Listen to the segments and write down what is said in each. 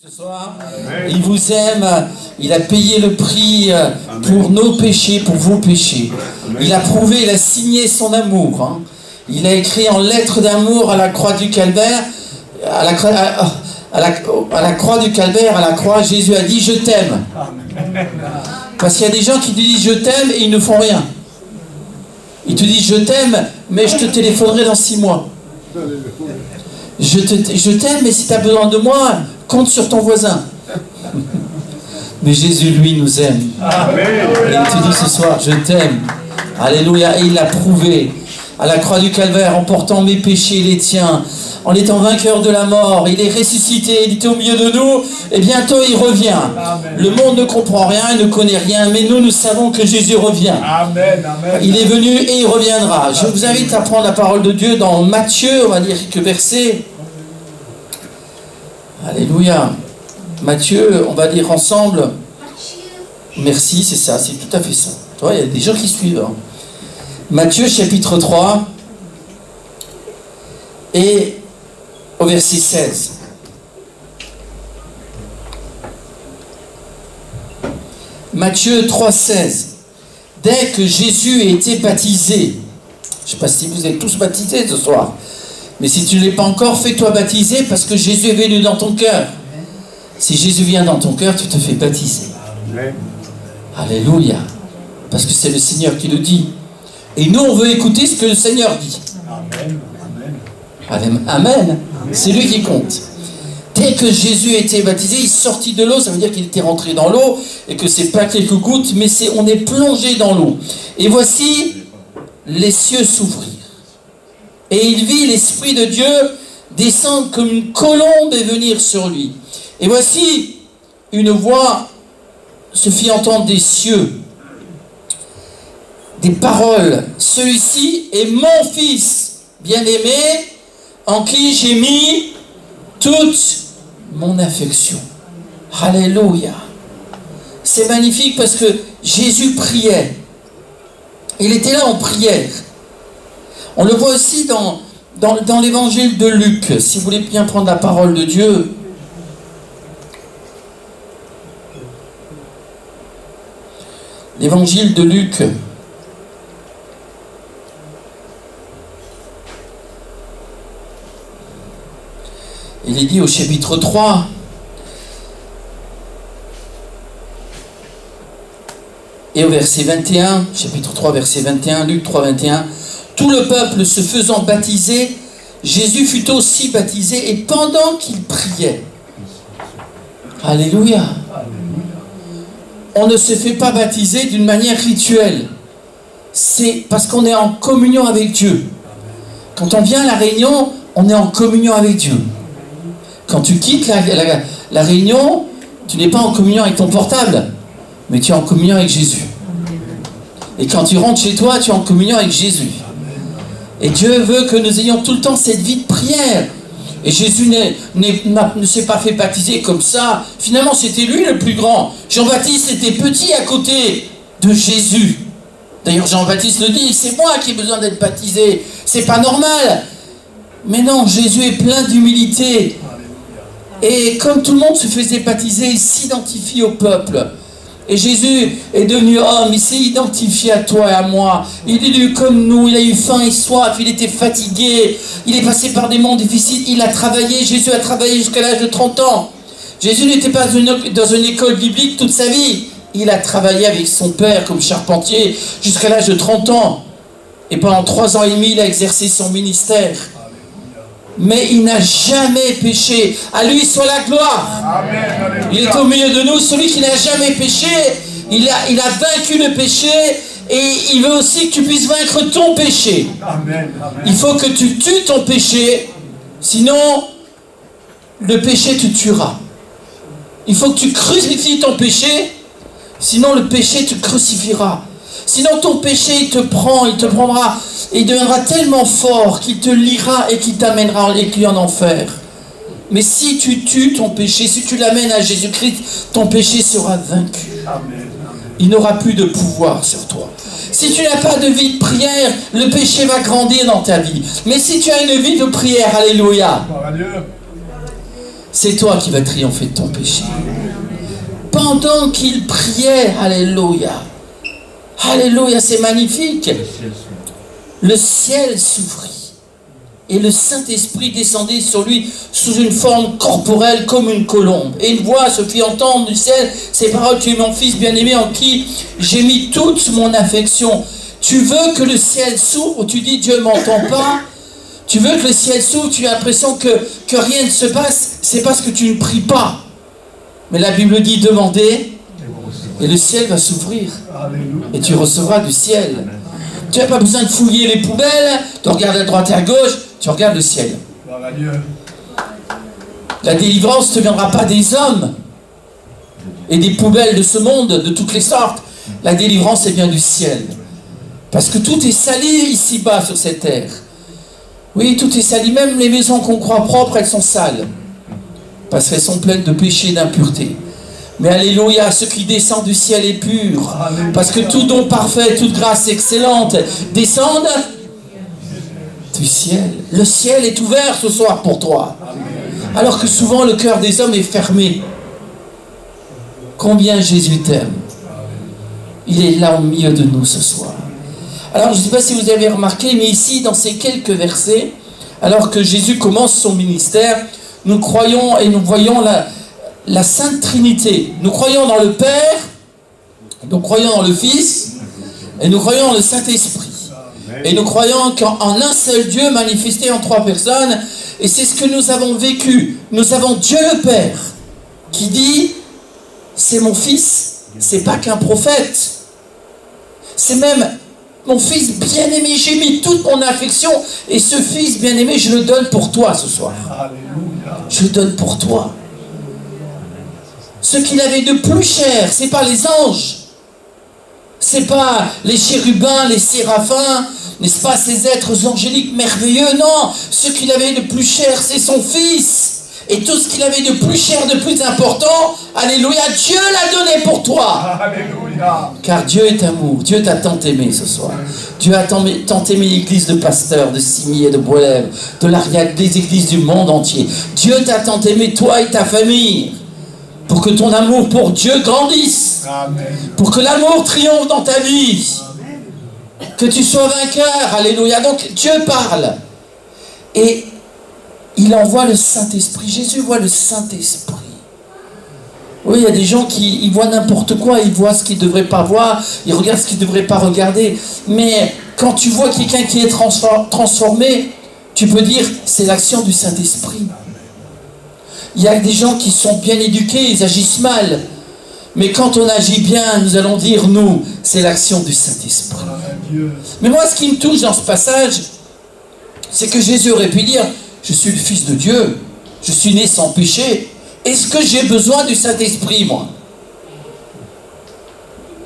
Ce soir, il vous aime, il a payé le prix pour nos péchés, pour vos péchés. Il a prouvé, il a signé son amour. Hein. Il a écrit en lettres d'amour à la croix du Calvaire, à la croix du Calvaire, à la croix, Jésus a dit « Je t'aime ». Parce qu'il y a des gens qui te disent « Je t'aime » et ils ne font rien. Ils te disent « Je t'aime, mais je te téléphonerai dans 6 mois ». Je t'aime, mais si tu as besoin de moi, compte sur ton voisin. Mais Jésus, lui, nous aime. Amen. Et il te dit ce soir, je t'aime. Alléluia. Et il l'a prouvé à la croix du Calvaire en portant mes péchés et les tiens, en étant vainqueur de la mort. Il est ressuscité, il était au milieu de nous et bientôt il revient. Amen. Le monde ne comprend rien, il ne connaît rien, mais nous savons que Jésus revient. Amen. Amen. Il est venu et il reviendra. Je vous invite à prendre la parole de Dieu dans Matthieu, on va dire quelques versets. Alléluia. Matthieu, on va dire ensemble. Merci, c'est ça, c'est tout à fait ça. Tu vois, il y a des gens qui suivent. Hein. Matthieu chapitre 3 et au verset 16. Matthieu 3, 16. Dès que Jésus a été baptisé, je ne sais pas si vous êtes tous baptisés ce soir, mais si tu ne l'es pas encore, fais-toi baptiser parce que Jésus est venu dans ton cœur. Si Jésus vient dans ton cœur, tu te fais baptiser. Amen. Alléluia. Parce que c'est le Seigneur qui le dit. Et nous, on veut écouter ce que le Seigneur dit. Amen. Amen. Amen. C'est lui qui compte. Dès que Jésus a été baptisé, il sortit de l'eau. Ça veut dire qu'il était rentré dans l'eau et que ce n'est pas quelques gouttes, mais on est plongé dans l'eau. Et voici les cieux s'ouvrirent. Et il vit l'Esprit de Dieu descendre comme une colombe et venir sur lui. Et voici, une voix se fit entendre des cieux. Des paroles. Celui-ci est mon Fils bien-aimé, en qui j'ai mis toute mon affection. Alléluia. C'est magnifique parce que Jésus priait. Il était là en prière. On le voit aussi dans l'évangile de Luc. Si vous voulez bien prendre la parole de Dieu. L'évangile de Luc. Il est dit au chapitre 3. Et au verset 21. Chapitre 3, verset 21. Luc 3, 21. Tout le peuple se faisant baptiser, Jésus fut aussi baptisé et pendant qu'il priait. Alléluia. On ne se fait pas baptiser d'une manière rituelle. C'est parce qu'on est en communion avec Dieu. Quand on vient à la réunion, on est en communion avec Dieu. Quand tu quittes la réunion, tu n'es pas en communion avec ton portable, mais tu es en communion avec Jésus. Et quand tu rentres chez toi, tu es en communion avec Jésus. Et Dieu veut que nous ayons tout le temps cette vie de prière. Et Jésus ne s'est pas fait baptiser comme ça. Finalement, c'était lui le plus grand. Jean-Baptiste était petit à côté de Jésus. D'ailleurs, Jean-Baptiste le dit, c'est moi qui ai besoin d'être baptisé. C'est pas normal. Mais non, Jésus est plein d'humilité. Et comme tout le monde se faisait baptiser, il s'identifie au peuple. Et Jésus est devenu homme, il s'est identifié à toi et à moi. Il est devenu comme nous, il a eu faim et soif, il était fatigué, il est passé par des moments difficiles, il a travaillé, Jésus a travaillé jusqu'à l'âge de 30 ans. Jésus n'était pas dans une école biblique toute sa vie. Il a travaillé avec son père comme charpentier jusqu'à l'âge de 30 ans. Et pendant 3 ans et demi, il a exercé son ministère. Mais il n'a jamais péché. À lui soit la gloire. Amen. Il est au milieu de nous, celui qui n'a jamais péché. Il a vaincu le péché et il veut aussi que tu puisses vaincre ton péché. Amen. Il faut que tu tues ton péché, sinon le péché te tuera. Il faut que tu crucifies ton péché, sinon le péché te crucifiera. Sinon ton péché il te prendra, et il deviendra tellement fort qu'il te liera et qu'il t'amènera en enfer. Mais si tu tues ton péché, si tu l'amènes à Jésus-Christ, ton péché sera vaincu. Amen. Il n'aura plus de pouvoir sur toi. Si tu n'as pas de vie de prière, le péché va grandir dans ta vie. Mais si tu as une vie de prière, alléluia. c'est toi qui vas triompher de ton péché. Pendant qu'il priait, alléluia, alléluia, c'est magnifique. Le ciel s'ouvrit et le Saint-Esprit descendait sur lui sous une forme corporelle comme une colombe. Et une voix se fit entendre du ciel, ces paroles: tu es mon fils bien-aimé en qui j'ai mis toute mon affection. Tu veux que le ciel s'ouvre, ou tu dis Dieu ne m'entend pas? Tu veux que le ciel s'ouvre, tu as l'impression que rien ne se passe, c'est parce que tu ne pries pas. Mais la Bible dit demandez et le ciel va s'ouvrir et tu recevras du ciel. Tu n'as pas besoin de fouiller les poubelles, de regarder à droite et à gauche, tu regardes le ciel. La délivrance ne viendra pas des hommes et des poubelles de ce monde, de toutes les sortes. La délivrance, elle vient du ciel. Parce que tout est sali ici-bas sur cette terre. Oui, tout est sali. Même les maisons qu'on croit propres, elles sont sales. Parce qu'elles sont pleines de péchés et d'impuretés. Mais alléluia, ce qui descend du ciel est pur. Parce que tout don parfait, toute grâce excellente descendent du ciel. Le ciel est ouvert ce soir pour toi. Alors que souvent le cœur des hommes est fermé. Combien Jésus t'aime. Il est là au milieu de nous ce soir. Alors je ne sais pas si vous avez remarqué, mais ici dans ces quelques versets, alors que Jésus commence son ministère, nous croyons et nous voyons la Sainte Trinité. Nous croyons dans le Père, nous croyons dans le Fils, et nous croyons dans le Saint-Esprit. Et nous croyons qu'en un seul Dieu manifesté en trois personnes, et c'est ce que nous avons vécu. Nous avons Dieu le Père, qui dit, c'est mon Fils, c'est pas qu'un prophète, c'est même mon Fils bien-aimé, j'ai mis toute mon affection, et ce Fils bien-aimé, je le donne pour toi ce soir. Je le donne pour toi. Ce qu'il avait de plus cher, c'est pas les anges, c'est pas les chérubins, les séraphins, n'est-ce pas, ces êtres angéliques merveilleux, non. Ce qu'il avait de plus cher, c'est son Fils. Et tout ce qu'il avait de plus cher, de plus important, alléluia, Dieu l'a donné pour toi. Alléluia. Car Dieu est amour. Dieu t'a tant aimé ce soir. Dieu a tant aimé l'église de Pasteur, de Simi et de Boilève, de l'Ariac, des églises du monde entier. Dieu t'a tant aimé, toi et ta famille, pour que ton amour pour Dieu grandisse. Amen. Pour que l'amour triomphe dans ta vie. Amen. Que tu sois vainqueur. Alléluia. Donc Dieu parle. Et il envoie le Saint-Esprit. Jésus voit le Saint-Esprit. Oui, il y a des gens qui ils voient n'importe quoi, ils voient ce qu'ils ne devraient pas voir, ils regardent ce qu'ils ne devraient pas regarder. Mais quand tu vois quelqu'un qui est transformé, tu peux dire, c'est l'action du Saint-Esprit. Il y a des gens qui sont bien éduqués, ils agissent mal. Mais quand on agit bien, nous allons dire, nous, c'est l'action du Saint-Esprit. Mais moi, ce qui me touche dans ce passage, c'est que Jésus aurait pu dire, je suis le Fils de Dieu, je suis né sans péché. Est-ce que j'ai besoin du Saint-Esprit, moi?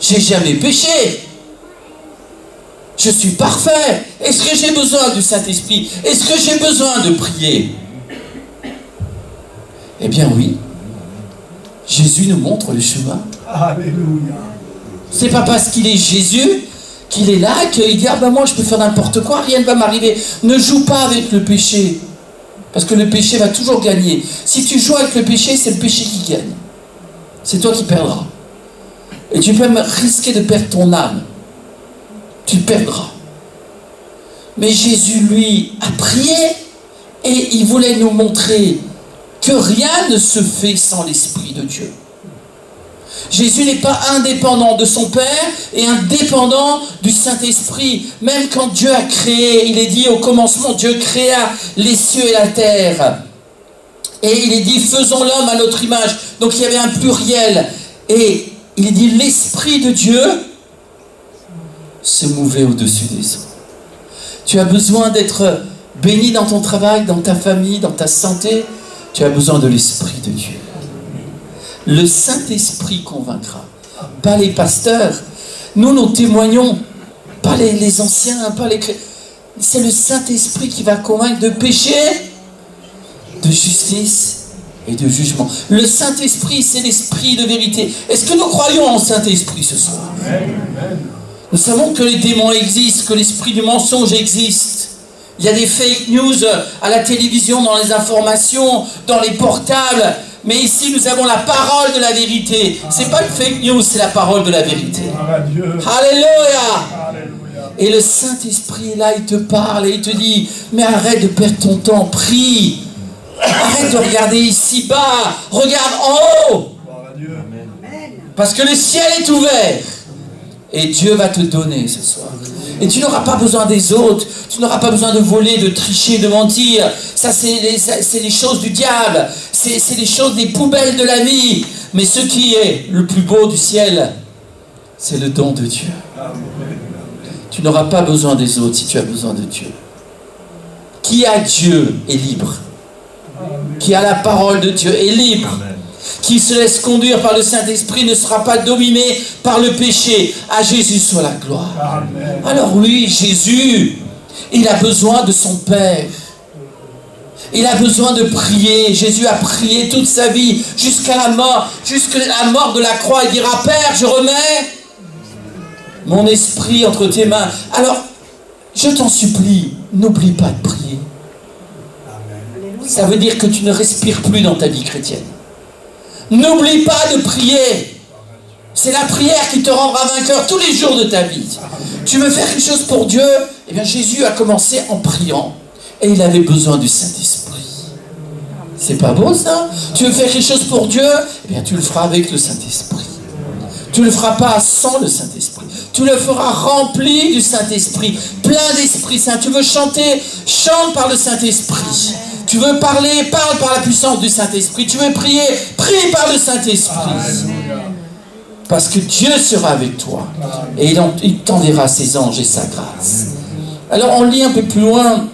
J'ai jamais péché. Je suis parfait. Est-ce que j'ai besoin du Saint-Esprit? Est-ce que j'ai besoin de prier? Eh bien oui. Jésus nous montre le chemin. Alléluia. C'est pas parce qu'il est Jésus qu'il est là, qu'il dit, ah ben moi je peux faire n'importe quoi, rien ne va m'arriver. Ne joue pas avec le péché. Parce que le péché va toujours gagner. Si tu joues avec le péché, c'est le péché qui gagne. C'est toi qui perdras. Et tu peux même risquer de perdre ton âme. Tu perdras. Mais Jésus, lui, a prié et il voulait nous montrer que rien ne se fait sans l'Esprit de Dieu. Jésus n'est pas indépendant de son Père et indépendant du Saint-Esprit. Même quand Dieu a créé, il est dit au commencement, Dieu créa les cieux et la terre. Et il est dit, faisons l'homme à notre image. Donc il y avait un pluriel. Et il est dit, l'Esprit de Dieu se mouvait au-dessus des eaux. Tu as besoin d'être béni dans ton travail, dans ta famille, dans ta santé. Tu as besoin de l'Esprit de Dieu. Le Saint-Esprit convaincra, pas les pasteurs. Nous témoignons, pas les anciens, pas les chrétiens. C'est le Saint-Esprit qui va convaincre de péché, de justice et de jugement. Le Saint-Esprit, c'est l'Esprit de vérité. Est-ce que nous croyons en Saint-Esprit ce soir? Nous savons que les démons existent, que l'esprit du mensonge existe. Il y a des fake news à la télévision, dans les informations, dans les portables. Mais ici, nous avons la parole de la vérité. C'est pas une fake news, c'est la parole de la vérité. Alléluia. Et le Saint-Esprit est là, il te parle et il te dit, mais arrête de perdre ton temps, prie. Arrête de regarder ici-bas, regarde en haut. Parce que le ciel est ouvert. Et Dieu va te donner ce soir. Et tu n'auras pas besoin des autres. Tu n'auras pas besoin de voler, de tricher, de mentir. Ça, c'est les choses du diable. C'est les choses des poubelles de la vie. Mais ce qui est le plus beau du ciel, c'est le don de Dieu. Tu n'auras pas besoin des autres si tu as besoin de Dieu. Qui a Dieu est libre. Qui a la parole de Dieu est libre. Qui se laisse conduire par le Saint-Esprit ne sera pas dominé par le péché. À Jésus soit la gloire. Amen. Alors oui, Jésus, il a besoin de son Père. Il a besoin de prier. Jésus a prié toute sa vie jusqu'à la mort de la croix. Il dira, Père, je remets mon esprit entre tes mains. Alors, je t'en supplie, n'oublie pas de prier. Amen. Ça veut dire que tu ne respires plus dans ta vie chrétienne. N'oublie pas de prier. C'est la prière qui te rendra vainqueur tous les jours de ta vie. Tu veux faire quelque chose pour Dieu? Eh bien, Jésus a commencé en priant. Et il avait besoin du Saint-Esprit. C'est pas beau ça? Tu veux faire quelque chose pour Dieu? Eh bien, tu le feras avec le Saint-Esprit. Tu ne le feras pas sans le Saint-Esprit. Tu le feras rempli du Saint-Esprit, plein d'Esprit Saint. Tu veux chanter? Chante par le Saint-Esprit. Tu veux parler? Parle par la puissance du Saint-Esprit. Tu veux prier? Prie par le Saint-Esprit. Parce que Dieu sera avec toi. Et il t'enverra ses anges et sa grâce. Alors on lit un peu plus loin.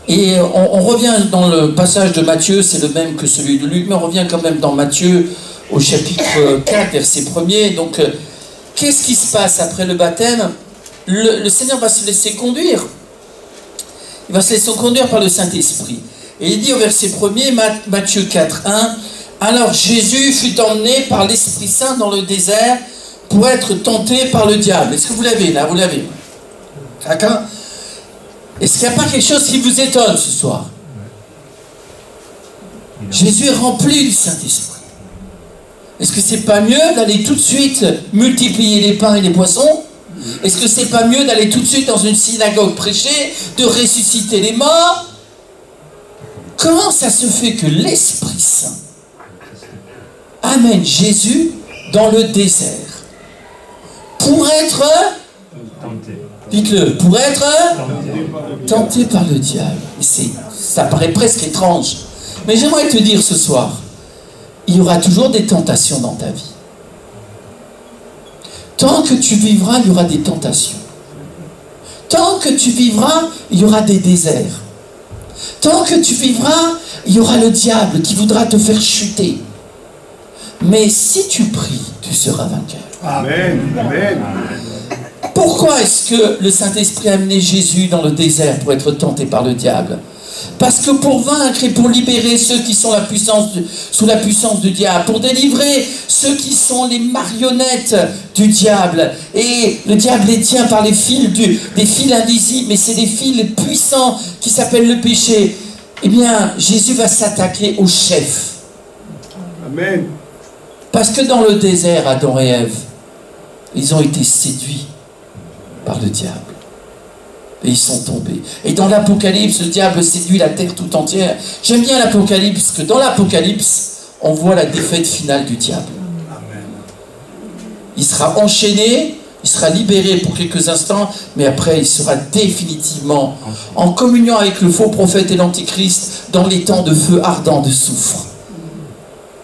Et on revient dans le passage de Matthieu. C'est le même que celui de Luc. Mais on revient quand même dans Matthieu au chapitre 4, verset 1er. Donc, qu'est-ce qui se passe après le baptême? Le Seigneur va se laisser conduire. Il va se laisser conduire par le Saint-Esprit. Et il dit au verset 1er, Matthieu 4, 1, « Alors Jésus fut emmené par l'Esprit Saint dans le désert pour être tenté par le diable. » Est-ce que vous l'avez là? Vous l'avez? D'accord? Est-ce qu'il n'y a pas quelque chose qui vous étonne ce soir? Jésus est rempli du Saint-Esprit. Est-ce que c'est pas mieux d'aller tout de suite multiplier les pains et les poissons? Est-ce que c'est pas mieux d'aller tout de suite dans une synagogue prêcher, de ressusciter les morts? Comment ça se fait que l'Esprit Saint amène Jésus dans le désert pour être, dites-le, pour être tenté par le diable? Ça paraît presque étrange. Mais j'aimerais te dire ce soir, il y aura toujours des tentations dans ta vie. Tant que tu vivras, il y aura des tentations. Tant que tu vivras, il y aura des déserts. Tant que tu vivras, il y aura le diable qui voudra te faire chuter. Mais si tu pries, tu seras vainqueur. Amen. Amen. Pourquoi est-ce que le Saint-Esprit a amené Jésus dans le désert pour être tenté par le diable? Parce que pour vaincre et pour libérer ceux qui sont sous la puissance du diable, pour délivrer ceux qui sont les marionnettes du diable, et le diable les tient par les fils, des fils invisibles, mais c'est des fils puissants qui s'appellent le péché, eh bien Jésus va s'attaquer au chef. Amen. Parce que dans le désert, Adam et Ève, ils ont été séduits par le diable. Et ils sont tombés. Et dans l'Apocalypse, le diable séduit la terre tout entière. J'aime bien l'Apocalypse, parce que dans l'Apocalypse, on voit la défaite finale du diable. Amen. Il sera enchaîné, il sera libéré pour quelques instants, mais après il sera définitivement en communion avec le faux prophète et l'antichrist dans les temps de feu ardent de soufre.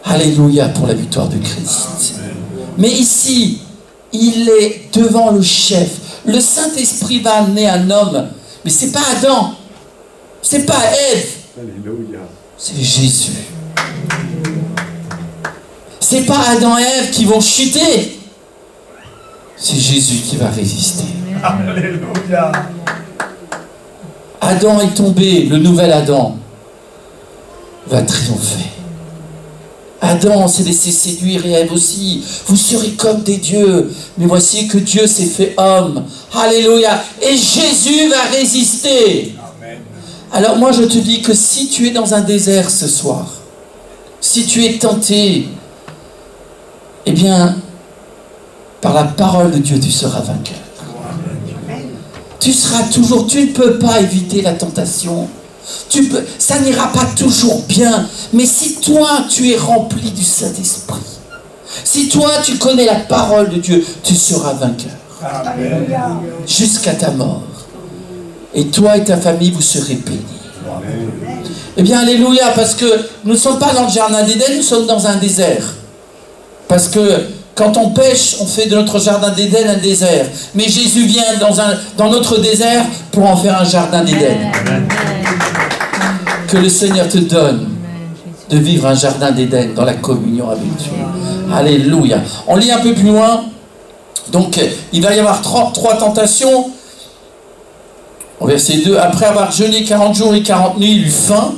Alléluia pour la victoire de Christ. Mais ici, il est devant le chef. Le Saint-Esprit va amener un homme, mais c'est pas Adam, c'est pas Ève, Alléluia. c'est Jésus. C'est pas Adam et Ève qui vont chuter, c'est Jésus qui va résister. Alléluia. Adam est tombé, le nouvel Adam va triompher. Adam s'est laissé séduire et Ève aussi. Vous serez comme des dieux. Mais voici que Dieu s'est fait homme. Alléluia. Et Jésus va résister. Amen. Alors moi je te dis que si tu es dans un désert ce soir, si tu es tenté, eh bien, par la parole de Dieu, tu seras vainqueur. Tu seras toujours, tu ne peux pas éviter la tentation. Ça n'ira pas toujours bien. Mais si toi, tu es rempli du Saint-Esprit, si toi, tu connais la parole de Dieu, tu seras vainqueur. Amen. Jusqu'à ta mort. Et toi et ta famille, vous serez bénis. Amen. Eh bien, alléluia, parce que nous ne sommes pas dans le jardin d'Éden, nous sommes dans un désert. Parce que quand on pêche, on fait de notre jardin d'Éden un désert. Mais Jésus vient dans notre désert pour en faire un jardin d'Éden. Que le Seigneur te donne de vivre un jardin d'Éden dans la communion avec Dieu. Alléluia. On lit un peu plus loin. Donc, il va y avoir trois tentations. Au verset 2, après avoir jeûné 40 jours et 40 nuits, il eut faim.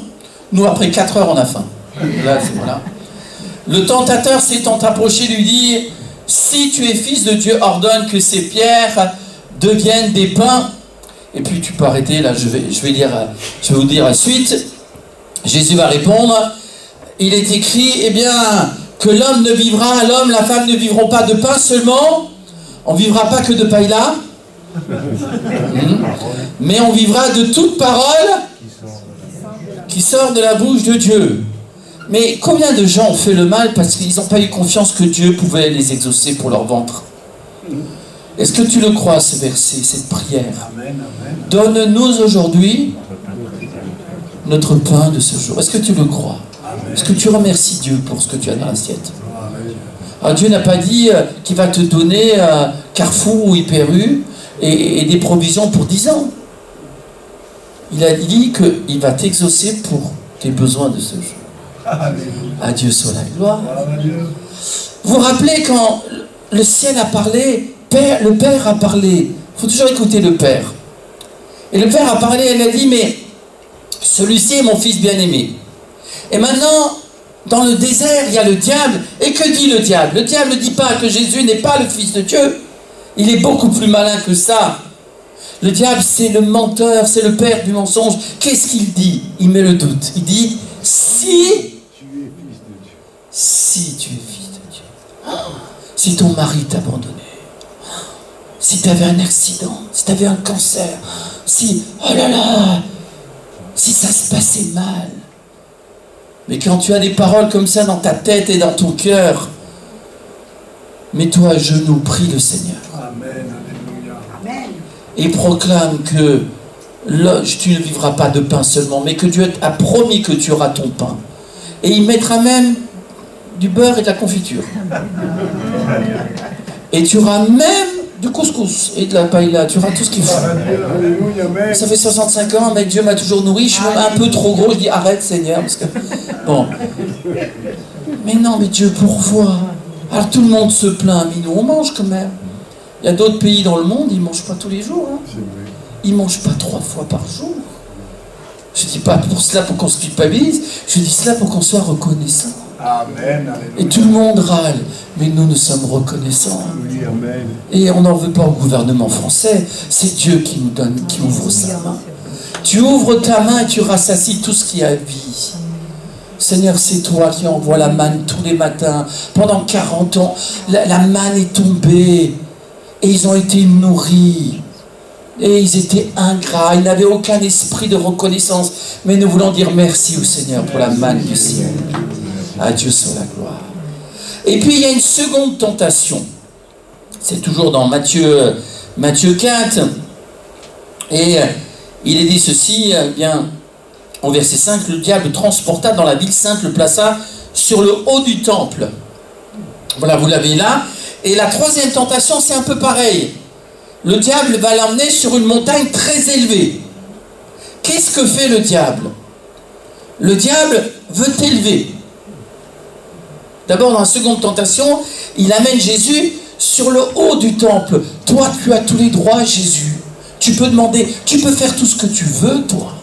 Nous, après 4 heures, on a faim. Là, voilà. Le tentateur s'étant approché lui dit, si tu es fils de Dieu, ordonne que ces pierres deviennent des pains. Et puis tu peux arrêter, là je vais vous dire la suite. Jésus va répondre, il est écrit, eh bien, que l'homme ne vivra, l'homme, la femme ne vivront pas de pain seulement, on ne vivra pas que de paille-là, mais on vivra de toute parole qui sort de la bouche de Dieu. Mais combien de gens ont fait le mal parce qu'ils n'ont pas eu confiance que Dieu pouvait les exaucer pour leur ventre? Est-ce que tu le crois, ce verset, cette prière? Amen. Donne-nous aujourd'hui notre pain de ce jour. Est-ce que tu le crois? Amen. Est-ce que tu remercies Dieu pour ce que tu as dans l'assiette? Amen. Alors Dieu n'a pas dit qu'il va te donner Carrefour ou Hyper U et des provisions pour 10 ans. Il a dit qu'il va t'exaucer pour tes besoins de ce jour. À Dieu soit la gloire. Vous vous rappelez quand le ciel a parlé, le Père a parlé. Il faut toujours écouter le Père. Et le Père a parlé, elle a dit, mais celui-ci est mon fils bien-aimé. Et maintenant, dans le désert, il y a le diable. Et que dit le diable? Le diable ne dit pas que Jésus n'est pas le Fils de Dieu. Il est beaucoup plus malin que ça. Le diable, c'est le menteur, c'est le père du mensonge. Qu'est-ce qu'il dit? Il met le doute. Il dit, si tu es fils de Dieu, si ton mari t'a abandonné, si tu avais un accident, si tu avais un cancer, si, oh là là, si ça se passait mal. Mais quand tu as des paroles comme ça dans ta tête et dans ton cœur, mets-toi à genoux, prie le Seigneur. Amen. Alléluia. Amen. Et proclame que tu ne vivras pas de pain seulement, mais que Dieu a promis que tu auras ton pain. Et il mettra même du beurre et de la confiture. Et tu auras même du couscous et de la paella. Tu auras tout ce qu'il faut. Alléluia. Amen. Ça fait 65 ans, mais Dieu m'a toujours nourri. Je suis même un peu trop gros. Je dis arrête Seigneur. Parce que... Bon. Mais non, mais Dieu pourvoit. Alors tout le monde se plaint, mais nous on mange quand même. Il y a d'autres pays dans le monde, ils ne mangent pas tous les jours. Hein. Ils ne mangent pas 3 fois par jour. Je ne dis pas pour cela pour qu'on se culpabilise, je dis cela pour qu'on soit reconnaissant. Amen. Alléluia. Et tout le monde râle, mais nous sommes reconnaissants. Oui, amen. Et on n'en veut pas au gouvernement français, c'est Dieu qui nous donne, qui ouvre sa main. Tu ouvres ta main et tu rassasis tout ce qui a vie. Seigneur, c'est toi qui envoies la manne tous les matins. Pendant 40 ans, la manne est tombée. Et ils ont été nourris. Et ils étaient ingrats. Ils n'avaient aucun esprit de reconnaissance. Mais nous voulons dire merci au Seigneur pour la manne du ciel. À Dieu soit la gloire. Et puis il y a une seconde tentation. C'est toujours dans Matthieu 4. Et il est dit ceci, bien, en verset 5, le diable le transporta dans la ville sainte, le plaça sur le haut du temple. Voilà, vous l'avez là. Et la troisième tentation, c'est un peu pareil. Le diable va l'emmener sur une montagne très élevée. Qu'est-ce que fait le diable? Le diable veut t'élever. D'abord, dans la seconde tentation, il amène Jésus sur le haut du temple. Toi, tu as tous les droits, Jésus. Tu peux demander, tu peux faire tout ce que tu veux, toi.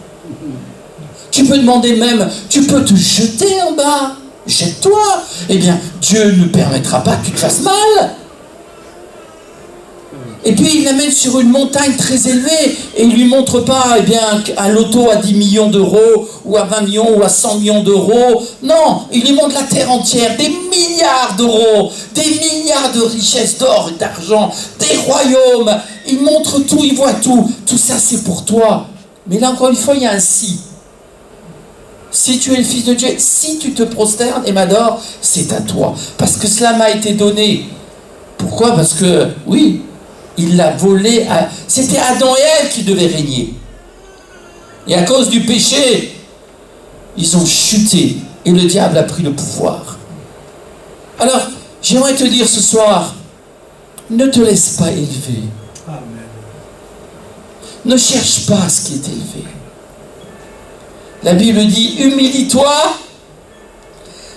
Tu peux demander même, tu peux te jeter en bas. jette-toi. Eh bien, Dieu ne permettra pas que tu te fasses mal. Et puis il l'amène sur une montagne très élevée et il lui montre pas, eh bien, un loto à 10 millions d'euros ou à 20 millions ou à 100 millions d'euros. Non, il lui montre la terre entière, des milliards d'euros, des milliards de richesses d'or et d'argent, des royaumes. Il montre tout, il voit tout. Tout ça c'est pour toi. Mais là encore une fois, il y a un si. Si tu es le Fils de Dieu, si tu te prosternes et m'adores, c'est à toi. Parce que cela m'a été donné. Pourquoi? Parce que, oui, il l'a volé à... C'était Adam et Ève qui devaient régner. Et à cause du péché, ils ont chuté. Et le diable a pris le pouvoir. Alors, j'aimerais te dire ce soir, ne te laisse pas élever. Amen. Ne cherche pas ce qui est élevé. La Bible dit, humilie-toi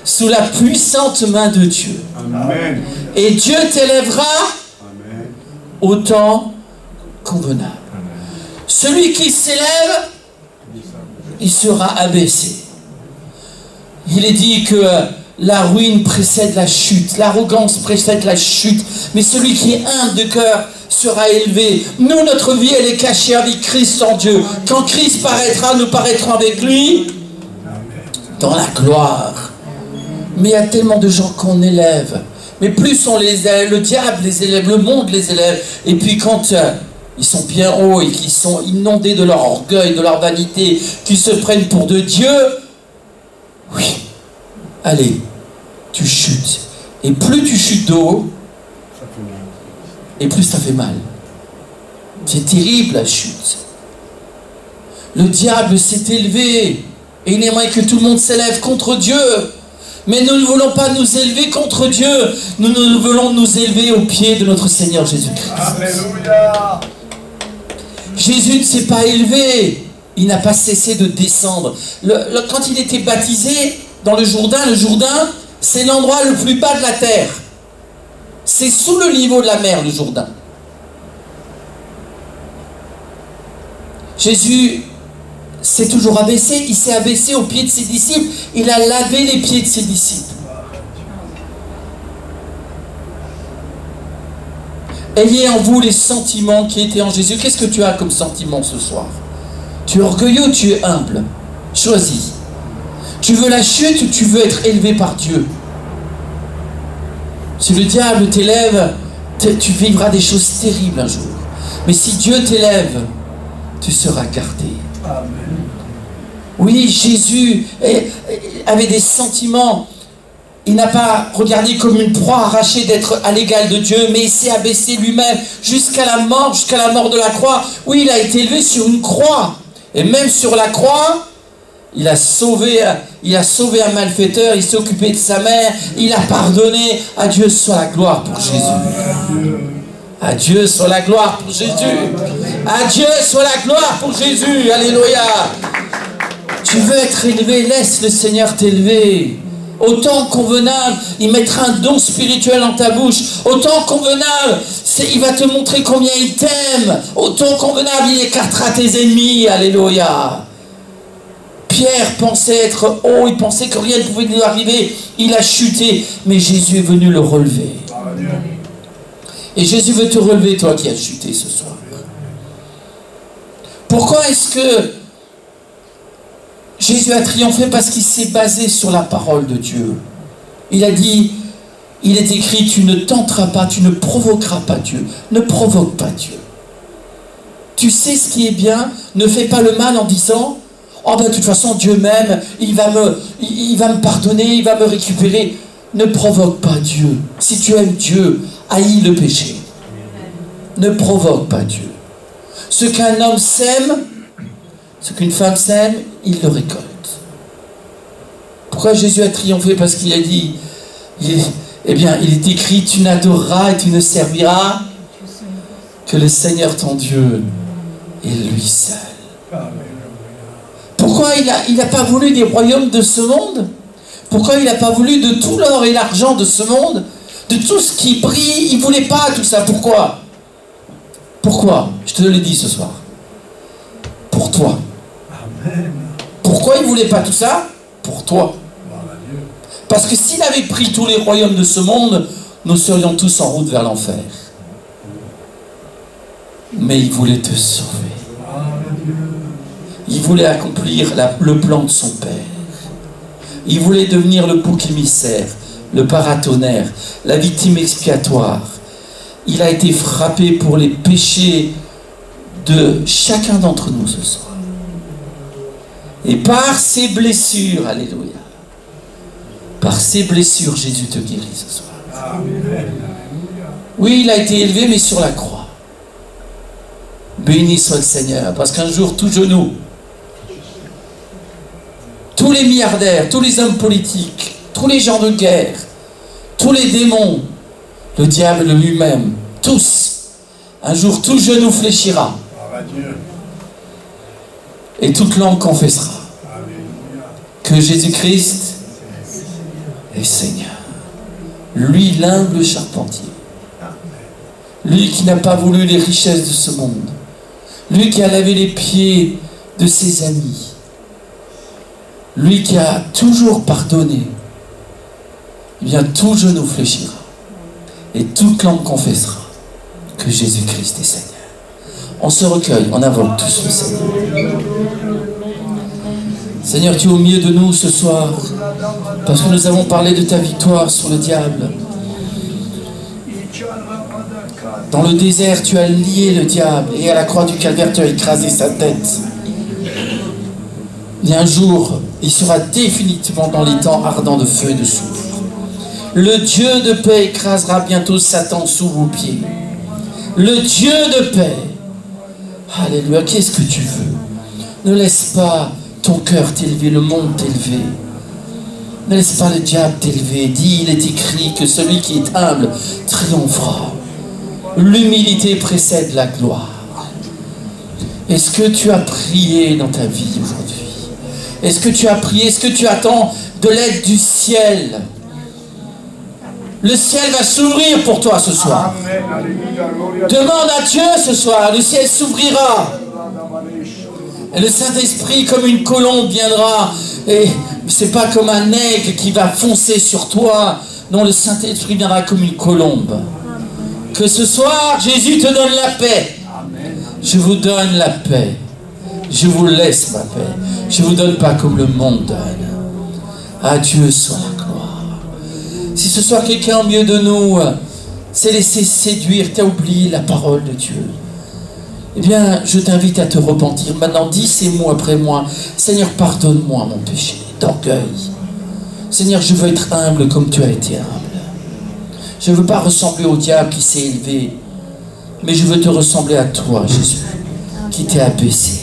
sous la puissante main de Dieu. Amen. Et Dieu t'élèvera Amen. au temps convenable. Celui qui s'élève, il sera abaissé. Il est dit que la ruine précède la chute, l'arrogance précède la chute, mais celui qui est humble de cœur sera élevé. Nous, notre vie, elle est cachée avec Christ en Dieu. Quand Christ paraîtra, nous paraîtrons avec lui dans la gloire. Mais il y a tellement de gens qu'on élève. Mais plus on les élève, le diable les élève, le monde les élève. Et puis quand ils sont bien hauts et qu'ils sont inondés de leur orgueil, de leur vanité, qu'ils se prennent pour de Dieu, oui, allez, tu chutes. Et plus tu chutes de haut, et plus ça fait mal. C'est terrible la chute. Le diable s'est élevé et il aimerait que tout le monde s'élève contre Dieu. Mais nous ne voulons pas nous élever contre Dieu. Nous voulons nous élever au pied de notre Seigneur Jésus-Christ. Alléluia. Jésus ne s'est pas élevé. Il n'a pas cessé de descendre. Quand il était baptisé dans le Jourdain, c'est l'endroit le plus bas de la terre. C'est sous le niveau de la mer, le Jourdain. Jésus s'est toujours abaissé. Il s'est abaissé aux pieds de ses disciples. Il a lavé les pieds de ses disciples. Ayez en vous les sentiments qui étaient en Jésus. Qu'est-ce que tu as comme sentiment ce soir? Tu es orgueilleux ou tu es humble? Choisis. Tu veux la chute ou tu veux être élevé par Dieu? Si le diable t'élève, tu vivras des choses terribles un jour. Mais si Dieu t'élève, tu seras gardé. Amen. Oui, Jésus avait des sentiments. Il n'a pas regardé comme une proie arrachée d'être à l'égal de Dieu, mais il s'est abaissé lui-même jusqu'à la mort de la croix. Oui, il a été élevé sur une croix. Et même sur la croix, il a sauvé un malfaiteur, il s'est occupé de sa mère, il a pardonné. À Dieu soit la gloire pour Jésus. À Dieu soit la gloire pour Jésus. À Dieu soit la gloire pour Jésus. Alléluia. Tu veux être élevé, laisse le Seigneur t'élever. Au temps convenable, il mettra un don spirituel dans ta bouche. Au temps convenable, il va te montrer combien il t'aime. Au temps convenable, il écartera tes ennemis. Alléluia. Pierre pensait être haut, il pensait que rien ne pouvait lui arriver. Il a chuté, mais Jésus est venu le relever. Et Jésus veut te relever, toi qui as chuté ce soir. Pourquoi est-ce que Jésus a triomphé? Parce qu'il s'est basé sur la parole de Dieu. Il a dit, il est écrit, tu ne tenteras pas, tu ne provoqueras pas Dieu. Ne provoque pas Dieu. Tu sais ce qui est bien, ne fais pas le mal en disant, oh ben de toute façon Dieu m'aime, il va me pardonner, il va me récupérer. Ne provoque pas Dieu. Si tu aimes Dieu, haïs le péché. Ne provoque pas Dieu. Ce qu'un homme sème, ce qu'une femme sème, il le récolte. Pourquoi Jésus a triomphé? Parce qu'il a dit, il est écrit, tu n'adoreras et tu ne serviras que le Seigneur ton Dieu et lui seul. Pourquoi il n'a pas voulu des royaumes de ce monde? Pourquoi il n'a pas voulu de tout l'or et l'argent de ce monde? De tout ce qui brille, il ne voulait pas tout ça. Pourquoi? Pourquoi? Je te le dis ce soir. Pour toi. Amen. Pourquoi il ne voulait pas tout ça? Pour toi. Parce que s'il avait pris tous les royaumes de ce monde, nous serions tous en route vers l'enfer. Mais il voulait te sauver. Il voulait accomplir le plan de son Père. Il voulait devenir le bouc émissaire, le paratonnerre, la victime expiatoire. Il a été frappé pour les péchés de chacun d'entre nous ce soir. Et par ses blessures, alléluia, par ses blessures, Jésus te guérit ce soir. Oui, il a été élevé, mais sur la croix. Béni soit le Seigneur, parce qu'un jour, tout genou, tous les milliardaires, tous les hommes politiques, tous les gens de guerre, tous les démons, le diable lui-même, tous, un jour, tout genou fléchira. Et toute langue confessera que Jésus-Christ est Seigneur. Lui, l'humble charpentier. Lui qui n'a pas voulu les richesses de ce monde. Lui qui a lavé les pieds de ses amis. Lui qui a toujours pardonné. Eh bien, tout genou fléchira. Et toute langue confessera que Jésus-Christ est Seigneur. On se recueille, on invoque tous le Seigneur. Seigneur, tu es au milieu de nous ce soir, parce que nous avons parlé de ta victoire sur le diable. Dans le désert, tu as lié le diable, et à la croix du calvaire, tu as écrasé sa tête. Et un jour, il sera définitivement dans les temps ardents de feu et de soufre. Le Dieu de paix écrasera bientôt Satan sous vos pieds. Le Dieu de paix. Alléluia, qu'est-ce que tu veux? Ne laisse pas ton cœur t'élever, le monde t'élever. Ne laisse pas le diable t'élever. Dis, il est écrit que celui qui est humble triomphera. L'humilité précède la gloire. Est-ce que tu as prié dans ta vie aujourd'hui? Est-ce que tu as prié? Est-ce que tu attends de l'aide du ciel? Le ciel va s'ouvrir pour toi ce soir. Demande à Dieu ce soir, le ciel s'ouvrira. Et le Saint-Esprit, comme une colombe, viendra. Et c'est pas comme un aigle qui va foncer sur toi. Non, le Saint-Esprit viendra comme une colombe. Que ce soir, Jésus te donne la paix. Je vous donne la paix. Je vous laisse ma paix. Je ne vous donne pas comme le monde donne. À Dieu soit la gloire. Si ce soir quelqu'un au milieu de nous s'est laissé séduire, t'as oublié la parole de Dieu, eh bien, je t'invite à te repentir. Maintenant, dis ces mots après moi. Seigneur, pardonne-moi mon péché d'orgueil. Seigneur, je veux être humble comme tu as été humble. Je ne veux pas ressembler au diable qui s'est élevé, mais je veux te ressembler à toi, Jésus, qui t'es abaissé.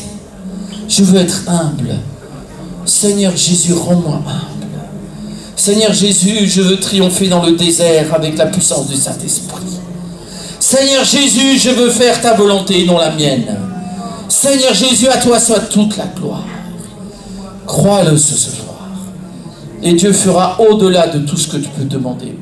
Je veux être humble. Seigneur Jésus, rends-moi humble. Seigneur Jésus, je veux triompher dans le désert avec la puissance du Saint-Esprit. Seigneur Jésus, je veux faire ta volonté, non la mienne. Seigneur Jésus, à toi soit toute la gloire. Crois-le ce soir. Et Dieu fera au-delà de tout ce que tu peux demander.